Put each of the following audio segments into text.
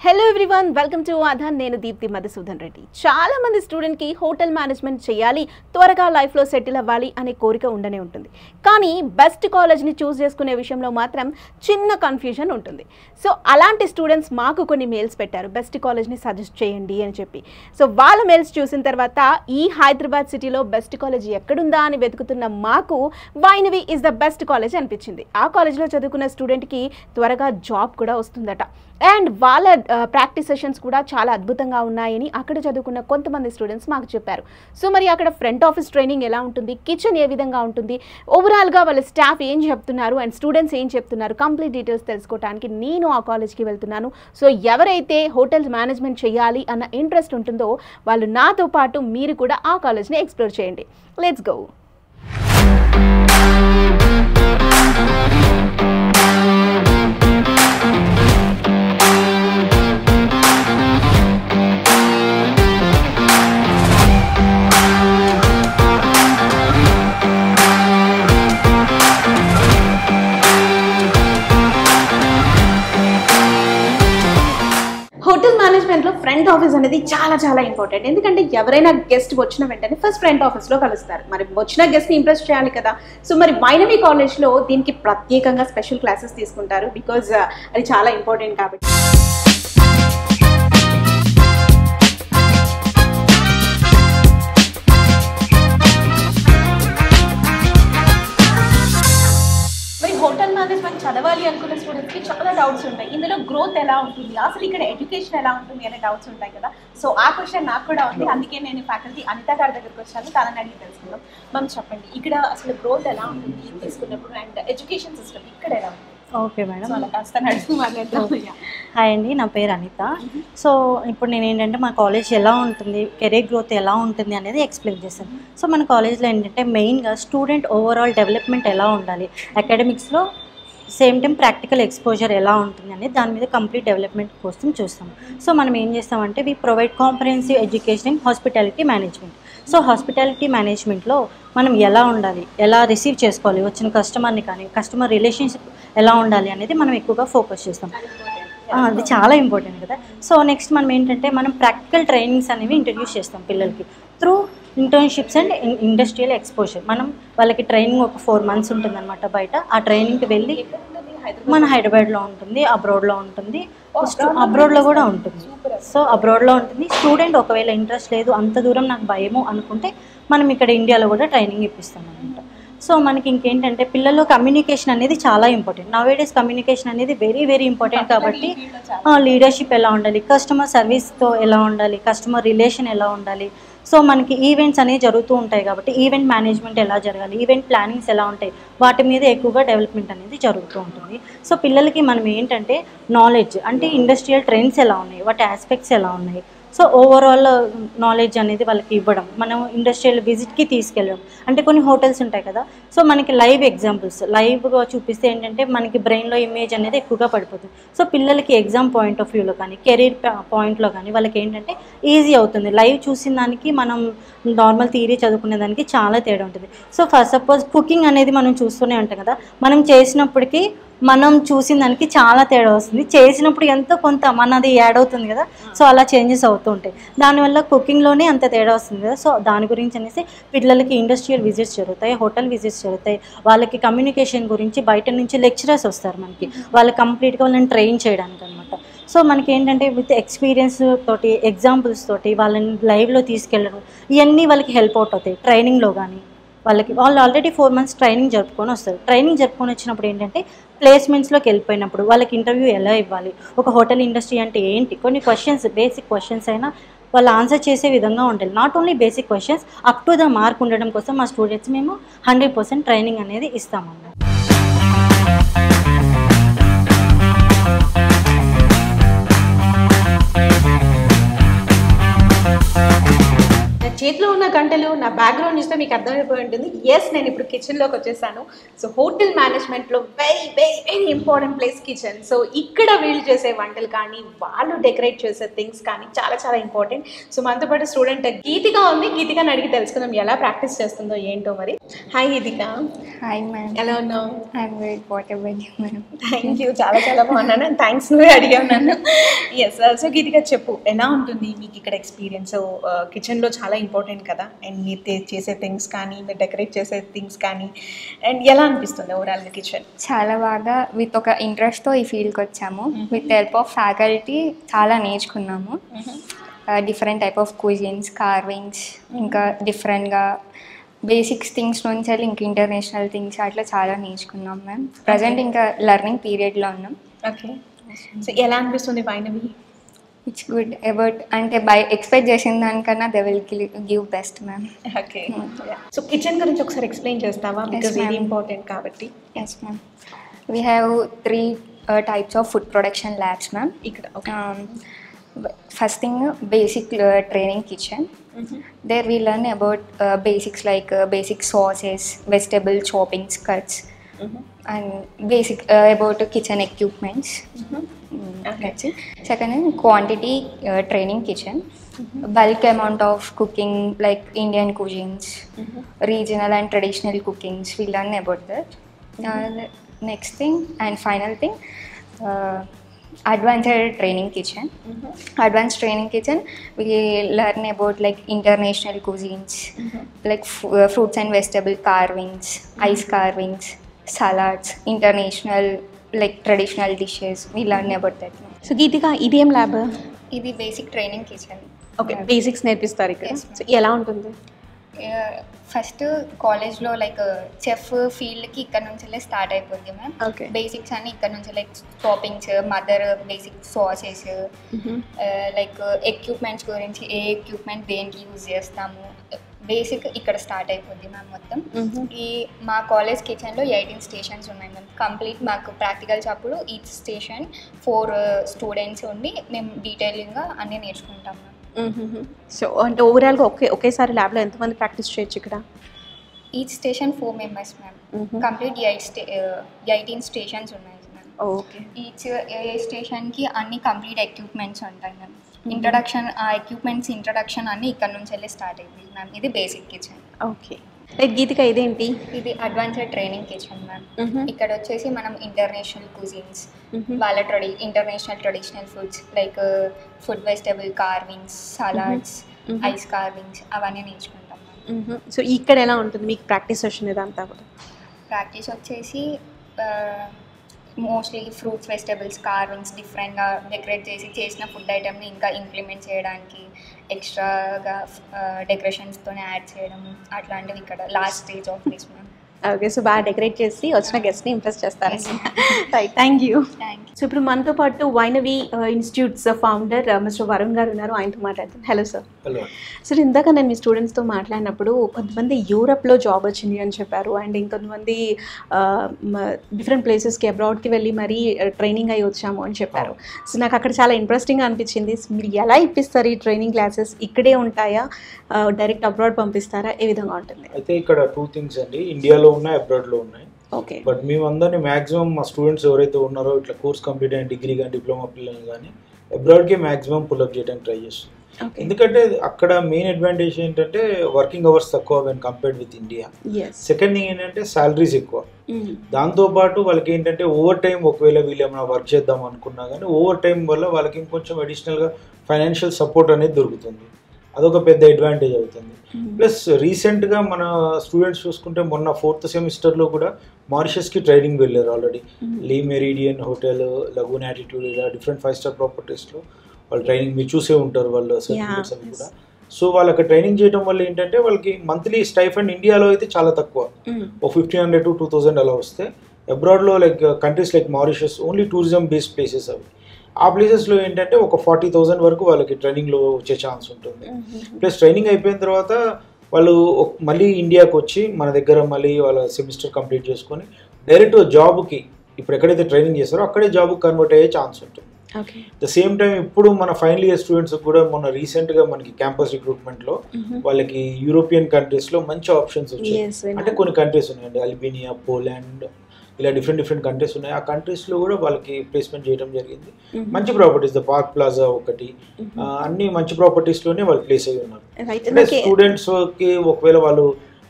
Hello everyone welcome to ఆధాన్ నేను దీప్తి మధుసూదన్ రెడ్డి. చాలా మంది స్టూడెంట్ కి హోటల్ మేనేజ్మెంట్ చేయాలి, త్వరగా లైఫ్ లో సెటిల్ అవ్వాలి అనే కోరిక ఉండనే ఉంటుంది. కానీ బెస్ట్ కాలేజ్ ని చూస్ చేసుకునే విషయంలో మాత్రం చిన్న కన్ఫ్యూజన్ ఉంటుంది. సో అలాంటి స్టూడెంట్స్ మాకు కొన్ని మెయిల్స్ పెట్టారు, బెస్ట్ కాలేజ్ ని సజెస్ట్ చేయండి అని చెప్పి. సో వాళ్ళ మెయిల్స్ చూసిన తర్వాత ఈ హైదరాబాద్ సిటీలో బెస్ట్ కాలేజ్ ఎక్కడుందా అని వెతుకుతున్న మాకు వైనవి ఇస్ ద బెస్ట్ కాలేజ్ అనిపించింది. ఆ కాలేజ్లో చదువుకున్న స్టూడెంట్ కి త్వరగా జాబ్ కూడా వస్తుందట. అండ్ వాళ్ళ ప్రాక్టీస్ సెషన్స్ కూడా చాలా అద్భుతంగా ఉన్నాయని అక్కడ చదువుకున్న కొంతమంది స్టూడెంట్స్ మాకు చెప్పారు. సో మరి అక్కడ ఫ్రంట్ ఆఫీస్ ట్రైనింగ్ ఎలా ఉంటుంది, కిచెన్ ఏ విధంగా ఉంటుంది, ఓవరాల్గా వాళ్ళ స్టాఫ్ ఏం చెప్తున్నారు అండ్ స్టూడెంట్స్ ఏం చెప్తున్నారు, కంప్లీట్ డీటెయిల్స్ తెలుసుకోవడానికి నేను ఆ కాలేజ్కి వెళ్తున్నాను. సో ఎవరైతే హోటల్ మేనేజ్మెంట్ చేయాలి అన్న ఇంట్రెస్ట్ ఉంటుందో వాళ్ళు నాతో పాటు మీరు కూడా ఆ కాలేజ్ని ఎక్స్ప్లోర్ చేయండి. Let's go. హోటల్ మేనేజ్మెంట్లో ఫ్రంట్ ఆఫీస్ అనేది చాలా ఇంపార్టెంట్. ఎందుకంటే ఎవరైనా గెస్ట్ వచ్చిన వెంటనే ఫస్ట్ ఫ్రంట్ ఆఫీస్లో కలుస్తారు. మరి వచ్చిన గెస్ట్ని ఇంప్రెస్ చేయాలి కదా. సో మరి వైనవి కాలేజ్లో దీనికి ప్రత్యేకంగా స్పెషల్ క్లాసెస్ తీసుకుంటారు, బికాజ్ అది చాలా ఇంపార్టెంట్ కాబట్టి. హోటల్ మేనేజ్మెంట్ చదవాలి అనుకున్న స్టూడెంట్స్కి చాలా డౌట్స్ ఉంటాయి. ఇందులో గ్రోత్ ఎలా ఉంటుంది, అసలు ఇక్కడ ఎడ్యుకేషన్ ఎలా ఉంటుంది అనే డౌట్స్ ఉంటాయి కదా. సో ఆ క్వశ్చన్ నాకు కూడా ఉంది. అందుకే నేను ఫ్యాకల్టీ అనిత గారి దగ్గరికి వచ్చాను, తనని అడిగి తెలుసుకుందాం. మ్యామ్ చెప్పండి, ఇక్కడ అసలు గ్రోత్ ఎలా ఉంటుంది తీసుకున్నప్పుడు అండ్ ఎడ్యుకేషన్ సిస్టమ్ ఇక్కడ ఎలా ఉంటుంది? ఓకే మేడం, అలా కాస్త నడుస్తూ మాట్లాడతాం. హాయ్ అండి, నా పేరు అనిత. సో ఇప్పుడు నేను ఏంటంటే మా కాలేజ్ ఎలా ఉంటుంది, కెరీర్ గ్రోత్ ఎలా ఉంటుంది అనేది ఎక్స్ప్లెయిన్ చేస్తాను. సో మన కాలేజ్లో ఏంటంటే మెయిన్గా స్టూడెంట్ ఓవరాల్ డెవలప్మెంట్ ఎలా ఉండాలి, అకాడమిక్స్లో సేమ్ టైం ప్రాక్టికల్ ఎక్స్పోజర్ ఎలా ఉంటుంది అనేది దాని మీద కంప్లీట్ డెవలప్మెంట్ కోసం చూస్తాం. సో మనం ఏం చేస్తామంటే we provide comprehensive education in hospitality management. So hospitality మేనేజ్మెంట్లో మనం ఎలా ఉండాలి, ఎలా రిసీవ్ చేసుకోవాలి వచ్చిన కస్టమర్ని, కానీ కస్టమర్ రిలేషన్షిప్ ఎలా ఉండాలి అనేది మనం ఎక్కువగా ఫోకస్ చేస్తాం. అది చాలా ఇంపార్టెంట్ కదా. సో నెక్స్ట్ మనం ఏంటంటే మనం ప్రాక్టికల్ ట్రైనింగ్స్ అనేవి ఇంట్రడ్యూస్ చేస్తాం పిల్లలకి through internships and industrial exposure. మనం వాళ్ళకి ట్రైనింగ్ ఒక 4 months ఉంటుందన్నమాట బయట. ఆ ట్రైనింగ్కి వెళ్ళి మన హైదరాబాద్లో ఉంటుంది, అబ్రాడ్లో ఉంటుంది, అబ్రాడ్లో కూడా ఉంటుంది. సో అబ్రాడ్లో ఉంటుంది. స్టూడెంట్ ఒకవేళ ఇంట్రెస్ట్ లేదు, అంత దూరం నాకు భయము అనుకుంటే మనం ఇక్కడ ఇండియాలో కూడా ట్రైనింగ్ ఇప్పిస్తాం అనమాట. సో మనకి ఇంకేంటంటే పిల్లల్లో కమ్యూనికేషన్ అనేది చాలా ఇంపార్టెంట్. నవేడేస్ కమ్యూనికేషన్ అనేది వెరీ ఇంపార్టెంట్. కాబట్టి లీడర్షిప్ ఎలా ఉండాలి, కస్టమర్ సర్వీస్తో ఎలా ఉండాలి, కస్టమర్ రిలేషన్ ఎలా ఉండాలి. సో మనకి ఈవెంట్స్ అనేవి జరుగుతూ ఉంటాయి కాబట్టి ఈవెంట్ మేనేజ్మెంట్ ఎలా జరగాలి, ఈవెంట్ ప్లానింగ్స్ ఎలా ఉంటాయి, వాటి మీద ఎక్కువగా డెవలప్మెంట్ అనేది జరుగుతూ ఉంటుంది. సో పిల్లలకి మనం ఏంటంటే నాలెడ్జ్ అంటే ఇండస్ట్రియల్ ట్రెండ్స్ ఎలా ఉన్నాయి, వాటి ఆస్పెక్ట్స్ ఎలా ఉన్నాయి, సో ఓవరాల్ నాలెడ్జ్ అనేది వాళ్ళకి ఇవ్వడం, మనం ఇండస్ట్రియల్ విజిట్కి తీసుకెళ్ళడం. అంటే కొన్ని హోటల్స్ ఉంటాయి కదా, సో మనకి లైవ్ ఎగ్జాంపుల్స్ లైవ్గా చూపిస్తే ఏంటంటే మనకి బ్రెయిన్లో ఇమేజ్ అనేది ఎక్కువగా పడిపోతుంది. సో పిల్లలకి ఎగ్జామ్ పాయింట్ ఆఫ్ వ్యూలో కానీ కెరీర్ పాయింట్లో కానీ వాళ్ళకి ఏంటంటే ఈజీ అవుతుంది. లైవ్ చూసిన దానికి మనం నార్మల్ థియరీ చదువుకునే దానికి చాలా తేడా ఉంటుంది. సో ఫస్ట్ సపోజ్ కుకింగ్ అనేది మనం చూస్తూనే ఉంటాం కదా, మనం చేసినప్పటికీ మనం చూసిన దానికి చాలా తేడా వస్తుంది, చేసినప్పుడు ఎంతో కొంత మనది యాడ్ అవుతుంది కదా. సో అలా చేంజెస్ అవుతూ ఉంటాయి. దానివల్ల కుకింగ్లోనే అంత తేడా వస్తుంది కదా. సో దాని గురించి అనేసి పిల్లలకి ఇండస్ట్రియల్ విజిట్స్ జరుగుతాయి, హోటల్ విజిట్స్ జరుగుతాయి. వాళ్ళకి కమ్యూనికేషన్ గురించి బయట నుంచి లెక్చరర్స్ వస్తారు మనకి, వాళ్ళు కంప్లీట్గా వాళ్ళని ట్రైన్ చేయడానికి అనమాట. సో మనకి ఏంటంటే విత్ ఎక్స్పీరియన్స్ తోటి ఎగ్జాంపుల్స్ తోటి వాళ్ళని లైవ్లో తీసుకెళ్ళడం, ఇవన్నీ వాళ్ళకి హెల్ప్ అవుట్ అవుతాయి. ట్రైనింగ్లో కానీ వాళ్ళు ఆల్రెడీ 4 months ట్రైనింగ్ జరుపుకొని వస్తారు. ట్రైనింగ్ జరుపుకొని వచ్చినప్పుడు ఏంటంటే ప్లేస్మెంట్స్లోకి వెళ్ళిపోయినప్పుడు వాళ్ళకి ఇంటర్వ్యూ ఎలా ఇవ్వాలి, ఒక హోటల్ ఇండస్ట్రీ అంటే ఏంటి, కొన్ని క్వశ్చన్స్ బేసిక్ క్వశ్చన్స్ అయినా వాళ్ళు ఆన్సర్ చేసే విధంగా ఉండాలి. Not only basic questions, up to the mark ఉండడం కోసం మా స్టూడెంట్స్ మేము 100% ట్రైనింగ్ అనేది ఇస్తామన్నమాట. చేతిలో ఉన్న గంటలు నా బ్యాక్గ్రౌండ్ చూస్తే మీకు అర్థమైపోయి ఉంటుంది. ఎస్, నేను ఇప్పుడు కిచెన్లోకి వచ్చేసాను. సో హోటల్ మేనేజ్మెంట్లో very very very important place kitchen. So ఇక్కడ వీళ్ళు చేసే వంటలు కానీ వాళ్ళు డెకరేట్ చేసే థింగ్స్ కానీ చాలా చాలా ఇంపార్టెంట్. సో మనతో పాటు స్టూడెంట్ గీతిక ఉంది. గీతికని అడిగి తెలుసుకుందాం ఎలా ప్రాక్టీస్ చేస్తుందో ఏంటో మరి. హాయ్ గీతిక. Hi ma'am. ఎలా ఉన్నావు? I'm good. What about you ma'am? Thank you, చాలా చాలా బాగున్నాను. అండ్ థ్యాంక్స్, నువ్వే అడిగావు నన్ను. ఎస్, సో గీతిక చెప్పు, ఎలా ఉంటుంది మీకు ఇక్కడ ఎక్స్పీరియన్స్? కిచెన్లో చాలా ఇంపార్టెంట్ కదా, అండ్ మీరు చేసే థింగ్స్ కానీ మీరు డెకరేట్ చేసే థింగ్స్ కానీ, అండ్ ఎలా అనిపిస్తుంది ఓవరాల్గా కిచెన్? చాలా బాగా విత్ ఒక ఇంట్రెస్ట్తో ఈ ఫీల్డ్కి వచ్చాము. విత్ హెల్ప్ ఆఫ్ ఫ్యాకల్టీ చాలా నేర్చుకున్నాము. Different type of cuisines, carvings, ఇంకా డిఫరెంట్గా బేసిక్స్ థింగ్స్ నుంచి వెళ్ళి ఇంకా ఇంటర్నేషనల్ థింగ్స్ అట్లా చాలా నేర్చుకున్నాం మ్యామ్. ప్రజెంట్ ఇంకా లెర్నింగ్ పీరియడ్లో ఉన్నాం. ఓకే, సో ఎలా అనిపిస్తుంది ఫైనలీ? It's good. అబౌట్ అంటే బై ఎక్స్పెక్ట్ చేసిన దానికన్నా they will give best ma'am. Okay, so kitchen గురించి ఒకసారి ఎక్స్ప్లెయిన్ చేస్తావా? బికాజ్ వెరీ ఇంపార్టెంట్ కాబట్టి. Yes ma'am. We have 3 types of food production labs ma'am ఇక్కడ. First thing, basic training kitchen. There we learn about basics like basic sauces, vegetable choppings, cuts, and basic about kitchen equipments. That's it. Second is quantity training kitchen. Bulk amount of cooking like Indian cuisines, regional and traditional cookings. We learn about that. Next thing and final thing, advanced training kitchen. Advanced training kitchen, we learn about like international cuisines, like fruits and vegetable carvings, ice carvings, salads, international like traditional dishes. We learn about that. So Geetika, ఇదేం lab? ఇది basic training kitchen. Okay, basics నేర్పిస్తారు ఇక్కడ. So ఎలా ఉంటుంది? First కాలేజ్లో like chef ఫీల్డ్కి ఇక్కడ నుంచి స్టార్ట్ అయిపోద్ది మ్యామ్. ఓకే, బేసిక్స్ అన్ని ఇక్కడ నుంచి like choppings, mother basic sauces, like equipments గురించి ఏ ఎక్విప్మెంట్ దేనికి యూజ్ చేస్తాము, బేసిక్ ఇక్కడ స్టార్ట్ అయిపోద్ది మ్యామ్ మొత్తం. ఈ మా కాలేజ్ కిచెన్లో 18 స్టేషన్స్ ఉన్నాయి మ్యామ్. కంప్లీట్ మాకు ప్రాక్టికల్స్ అప్పుడు ఈచ్ స్టేషన్ 4 స్టూడెంట్స్ ఉండి మేము డీటెయిలింగ్గా అన్నీ నేర్చుకుంటాం మ్యామ్. సో అంటే ఓవరాల్గా ఒకేసారి ల్యాబ్లో ఎంతమంది ప్రాక్టీస్ చేయొచ్చు ఇక్కడ? Each station 4 members ma'am. Complete 18 stations ఉన్నాయి మ్యామ్. ఓకే, ఈచ్ ఏ స్టేషన్కి అన్ని కంప్లీట్ ఎక్విప్మెంట్స్ ఉంటాయి మ్యామ్. ఇంట్రడక్షన్, ఆ ఎక్విప్మెంట్స్ ఇంట్రడక్షన్ అన్ని ఇక్కడ నుంచి వెళ్ళి స్టార్ట్ అయింది మ్యామ్. ఇది బేసిక్ కిచెన్. ఓకే, లైక్ గీతిక ఇదేంటి? ఇది అడ్వాన్స్డ్ ట్రైనింగ్ కిచెన్ మ్యామ్. ఇక్కడ వచ్చేసి మనం ఇంటర్నేషనల్ కుజిన్స్, వాళ్ళ international traditional foods like food vegetable carvings, salads, ice carvings అవన్నీ నేర్చుకుంటాం మ్యామ్. సో ఇక్కడ ఎలా ఉంటుంది మీకు ప్రాక్టీస్ సెషన్ ఇదంతా కూడా? ప్రాక్టీస్ వచ్చేసి మోస్ట్లీ ఫ్రూట్స్, వెజిటబుల్స్, కార్వింగ్స్ డిఫరెంట్గా డెకరేట్ చేసిన ఫుడ్ ఐటమ్ని ఇంకా ఇంప్లిమెంట్ చేయడానికి ఎక్స్ట్రాగా డెకరేషన్స్తో యాడ్ చేయడం అట్లాంటివి ఇక్కడ last stage of this ma'am. Okay, so బాగా డెకరేట్ చేసి వచ్చిన గెస్ట్ని ఇంప్రెస్ చేస్తారు. Right, thank you. సో ఇప్పుడు మనతో పాటు వైనవి ఇన్స్టిట్యూట్స్ ఫౌండర్ మిస్టర్ వరుణ్ గారు ఉన్నారు. ఆయనతో మాట్లాడతాను. Hello sir. హలో సార్, ఇందాక నేను మీ స్టూడెంట్స్తో మాట్లాడినప్పుడు కొంతమంది యూరప్లో జాబ్ వచ్చింది అని చెప్పారు, అండ్ ఇంకొంతమంది డిఫరెంట్ ప్లేసెస్కి అబ్రాడ్కి వెళ్ళి మరీ ట్రైనింగ్ అయ్యి వచ్చాము అని చెప్పారు. సో నాకు అక్కడ చాలా ఇంట్రెస్టింగ్గా అనిపించింది. మీరు ఎలా ఇప్పిస్తారు ఈ ట్రైనింగ్ క్లాసెస్? ఇక్కడే ఉంటాయా, డైరెక్ట్ అబ్రాడ్ పంపిస్తారా, ఏ విధంగా ఉంటుంది? అయితే ఇక్కడ 2 things అండి, ఇండియాలో ఉన్నాయి, అబ్రాడ్లో ఉన్నాయి. ఓకే, బట్ మేమందరినీ మ్యాక్సిమం మా స్టూడెంట్స్ ఎవరైతే ఉన్నారో ఇట్లా కోర్స్ కంప్లీట్ అయిన డిగ్రీ కానీ డిప్లొమా పిల్లలు కానీ అబ్రాడ్కి మ్యాక్సిమం పుల్అప్ చేయడానికి ట్రై చేస్తుంది. ఎందుకంటే అక్కడ మెయిన్ అడ్వాంటేజ్ ఏంటంటే వర్కింగ్ అవర్స్ తక్కువ when compared with India. Second thing ఏంటంటే సాలరీస్ ఎక్కువ. దాంతోపాటు వాళ్ళకి ఏంటంటే ఓవర్ టైం, ఒకవేళ వీళ్ళు ఏమైనా వర్క్ చేద్దాం అనుకున్నా కానీ ఓవర్ టైం వల్ల వాళ్ళకి ఇంకొంచెం అడిషనల్గా ఫైనాన్షియల్ సపోర్ట్ అనేది దొరుకుతుంది. అదొక పెద్ద అడ్వాంటేజ్ అవుతుంది. ప్లస్ రీసెంట్గా మన స్టూడెంట్స్ చూసుకుంటే మొన్న 4th సెమిస్టర్లో కూడా మారిషస్కి ట్రైనింగ్ వెళ్ళారు ఆల్రెడీ. లీ మెరిడియన్ హోటల్, లగూన్ యాటిట్యూడ్, ఇలా డిఫరెంట్ 5-star ప్రాపర్టీస్లో వాళ్ళు ట్రైనింగ్ మీరు చూసే ఉంటారు వాళ్ళ సర్టిఫికేట్స్ అవి కూడా. సో వాళ్ళకి ట్రైనింగ్ చేయడం వల్ల ఏంటంటే వాళ్ళకి మంత్లీ స్టైఫండ్ ఇండియాలో అయితే చాలా తక్కువ, ఒక 1500 to 2000 అలా వస్తే. అబ్రాడ్లో like countries like Mauritius only tourism based places అవి. ఆ ప్లేసెస్లో ఏంటంటే ఒక 40,000 వరకు వాళ్ళకి ట్రైనింగ్లో వచ్చే ఛాన్స్ ఉంటుంది. ప్లస్ ట్రైనింగ్ అయిపోయిన తర్వాత వాళ్ళు మళ్ళీ ఇండియాకి వచ్చి మన దగ్గర మళ్ళీ వాళ్ళ సెమిస్టర్ కంప్లీట్ చేసుకొని డైరెక్ట్ జాబ్కి ఇప్పుడు ఎక్కడైతే ట్రైనింగ్ చేస్తారో అక్కడే జాబ్కి కన్వర్ట్ అయ్యే ఛాన్స్ ఉంటుంది. ద సేమ్ టైం ఇప్పుడు మన ఫైనల్ ఇయర్ స్టూడెంట్స్ కూడా మొన్న రీసెంట్గా మనకి క్యాంపస్ రిక్రూట్మెంట్లో వాళ్ళకి యూరోపియన్ కంట్రీస్లో మంచి ఆప్షన్స్ వచ్చాయి. అంటే కొన్ని కంట్రీస్ ఉన్నాయండి, అల్బేనియా, పోలాండ్, ఇలా డిఫరెంట్ కంట్రీస్ ఉన్నాయి. ఆ కంట్రీస్లో కూడా వాళ్ళకి ప్లేస్మెంట్ చేయడం జరిగింది. మంచి ప్రాపర్టీస్, ద పార్క్ ప్లాజా ఒకటి, అన్ని మంచి ప్రాపర్టీస్లోనే వాళ్ళు ప్లేస్ అయ్యి ఉన్నారు. అంటే స్టూడెంట్స్కి ఒకవేళ వాళ్ళు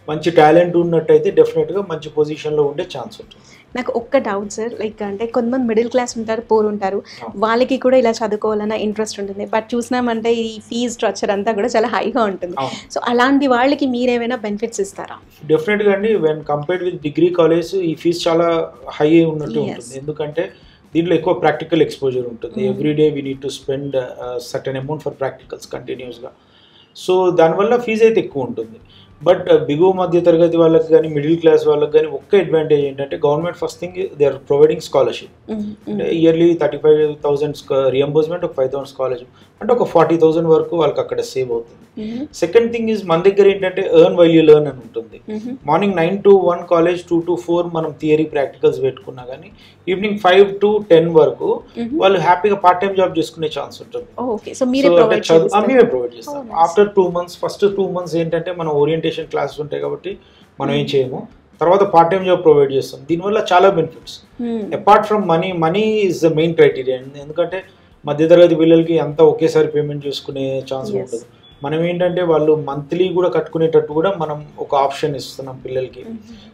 మంచి టాలెంట్ ఉన్నట్టయితే డెఫినెట్గా మంచి పొజిషన్లో ఉండే ఛాన్స్ ఉంటుంది. నాకు ఒక్క డౌట్ సార్, లైక్ అంటే కొంతమంది మిడిల్ క్లాస్ ఉంటారు, పూర్ ఉంటారు, వాళ్ళకి కూడా ఇలా చదువుకోవాలన్న ఇంట్రెస్ట్ ఉంటుంది. బట్ చూసినామంటే ఈ ఫీజ్ స్ట్రక్చర్ అంతా కూడా చాలా హైగా ఉంటుంది. సో అలాంటి వాళ్ళకి మీరేమైనా బెనిఫిట్స్ ఇస్తారా? డెఫినెట్గా అండి, when compared with degree college ఈ ఫీజ్ చాలా హై ఉన్నట్టు ఉంటుంది. ఎందుకంటే దీంట్లో ఎక్కువ ప్రాక్టికల్ ఎక్స్పోజర్ ఉంటుంది. Everyday we need to spend certain amount for practicals కంటిన్యూస్గా. సో దానివల్ల ఫీజు అయితే ఎక్కువ ఉంటుంది. బట్ బిగువ మధ్య తరగతి వాళ్ళకి కానీ మిడిల్ క్లాస్ వాళ్ళకి కానీ ఒక్క అడ్వాంటేజ్ ఏంటంటే government first thing they are providing scholarship. అంటే ఇయర్లీ 35,000 రియంబర్స్మెంట్, ఒక 5,000 స్కాలర్షిప్, అంటే ఒక 40,000 వరకు వాళ్ళకి అక్కడ సేవ్ అవుతుంది. సెకండ్ థింగ్ ఈజ్ మన దగ్గర ఏంటంటే ఎర్న్ వైల్ యూ లెర్న్ అని ఉంటుంది. మార్నింగ్ 9 to 1 కాలేజ్, 2 to 4 మనం థియరీ ప్రాక్టికల్స్ పెట్టుకున్నా కానీ ఈవినింగ్ 5 to 10 వరకు వాళ్ళు హ్యాపీగా పార్ట్ టైం జాబ్ చేసుకునే ఛాన్స్ ఉంటుంది. మేమే ప్రొవైడ్ చేస్తాం. ఆఫ్టర్ 2 months, ఫస్ట్ 2 months ఏంటంటే మనం ఓరియంటేషన్ క్లాసెస్ ఉంటాయి కాబట్టి మనం ఏం చేయము. తర్వాత పార్ట్ టైం జాబ్ ప్రొవైడ్ చేస్తాం. దీనివల్ల చాలా benefits. Apart from money is the main criteria. ఎందుకంటే మధ్యతరగతి పిల్లలకి అంతా ఒకేసారి పేమెంట్ చేసుకునే ఛాన్స్ ఉంటుంది. మనం ఏంటంటే వాళ్ళు మంత్లీ కూడా కట్టుకునేటట్టు కూడా మనం ఒక ఆప్షన్ ఇస్తున్నాం పిల్లలకి.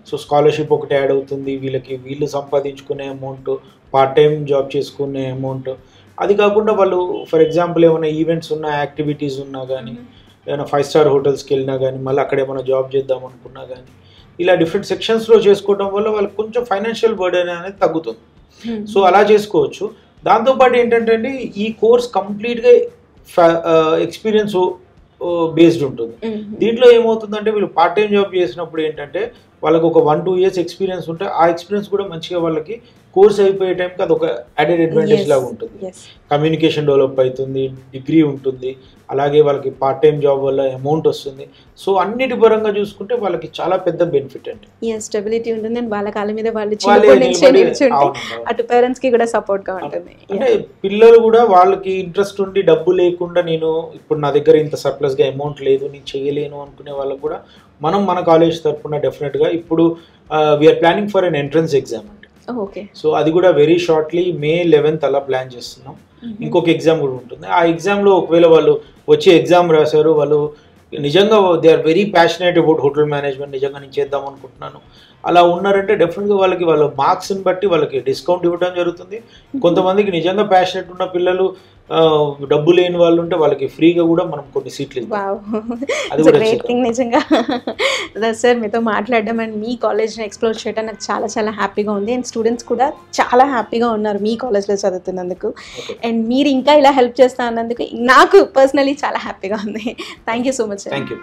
సో స్కాలర్షిప్ ఒకటి యాడ్ అవుతుంది వీళ్ళకి, వీళ్ళు సంపాదించుకునే అమౌంట్, పార్ట్ టైం జాబ్ చేసుకునే అమౌంట్. అది కాకుండా వాళ్ళు ఫర్ ఎగ్జాంపుల్ ఏమైనా ఈవెంట్స్ ఉన్నా, యాక్టివిటీస్ ఉన్నా కానీ, ఏమైనా 5-star హోటల్స్కి వెళ్ళినా కానీ, మళ్ళీ అక్కడ ఏమైనా జాబ్ చేద్దాం అనుకున్నా కానీ, ఇలా డిఫరెంట్ సెక్షన్స్లో చేసుకోవడం వల్ల వాళ్ళకి కొంచెం ఫైనాన్షియల్ బర్డెన్ అనేది తగ్గుతుంది. సో అలా చేసుకోవచ్చు. దాంతోపాటు ఏంటంటే అండి, ఈ కోర్స్ కంప్లీట్గా ఎక్స్పీరియన్స్ బేస్డ్ ఉంటుంది. దీంట్లో ఏమవుతుందంటే వీళ్ళు పార్ట్ టైం జాబ్ చేసినప్పుడు ఏంటంటే వాళ్ళకి ఒక 1-2 years ఎక్స్పీరియన్స్ ఉంటే ఆ ఎక్స్పీరియన్స్ కూడా మంచిగా వాళ్ళకి కోర్స్ అయిపోయే టైంకి అది ఒక యాడెడ్ అడ్వాంటేజ్ లాగా ఉంటుంది. కమ్యూనికేషన్ డెవలప్ అవుతుంది, డిగ్రీ ఉంటుంది, అలాగే వాళ్ళకి పార్ట్ టైం జాబ్ వల్ల అమౌంట్ వస్తుంది. సో అన్నిటి పరంగా చూసుకుంటే వాళ్ళకి చాలా పెద్ద బెనిఫిట్ అండి. స్టెబిలిటీ ఉంటుంది, వాళ్ళ కాళ్ళ మీద వాళ్ళు అటు పేరెంట్స్ కి కూడా సపోర్ట్ గా ఉంటుంది. అంటే పిల్లలు కూడా వాళ్ళకి ఇంట్రెస్ట్ ఉండి డబ్బు లేకుండా నేను ఇప్పుడు నా దగ్గర ఇంత సర్ప్లస్ గా అమౌంట్ లేదు, నేను చేయలేను అనుకునే వాళ్ళకు కూడా మనం మన కాలేజ్ తరఫున డెఫినెట్ గా ఇప్పుడు we are planning for an entrance exam అండి. సో అది కూడా వెరీ షార్ట్లీ May 11th అలా ప్లాన్ చేస్తున్నాం. ఇంకొక ఎగ్జామ్ కూడా ఉంటుంది. ఆ ఎగ్జామ్లో ఒకవేళ వాళ్ళు వచ్చి ఎగ్జామ్ రాశారు, వాళ్ళు నిజంగా they are very passionate about hotel management, నిజంగా నేను చేద్దాం అనుకుంటున్నాను అలా ఉన్నారంటే డెఫినెట్గా వాళ్ళకి వాళ్ళ మార్క్స్ని బట్టి వాళ్ళకి డిస్కౌంట్ ఇవ్వడం జరుగుతుంది. కొంతమందికి నిజంగా ప్యాషనేట్ ఉన్న పిల్లలు, డబ్బు లేని వాళ్ళు ఉంటే వాళ్ళకి ఫ్రీగా కూడా మనం కొన్ని సీట్లు ఇస్తాం. నిజంగా సార్ మీతో మాట్లాడడం అండ్ మీ కాలేజ్ని ఎక్స్ప్లోర్ చేయడం నాకు చాలా చాలా హ్యాపీగా ఉంది. అండ్ స్టూడెంట్స్ కూడా చాలా హ్యాపీగా ఉన్నారు మీ కాలేజ్లో చదువుతున్నందుకు. అండ్ మీరు ఇంకా ఇలా హెల్ప్ చేస్తా అన్నందుకు నాకు పర్సనలీ చాలా హ్యాపీగా ఉంది. Thank you so much. Thank you.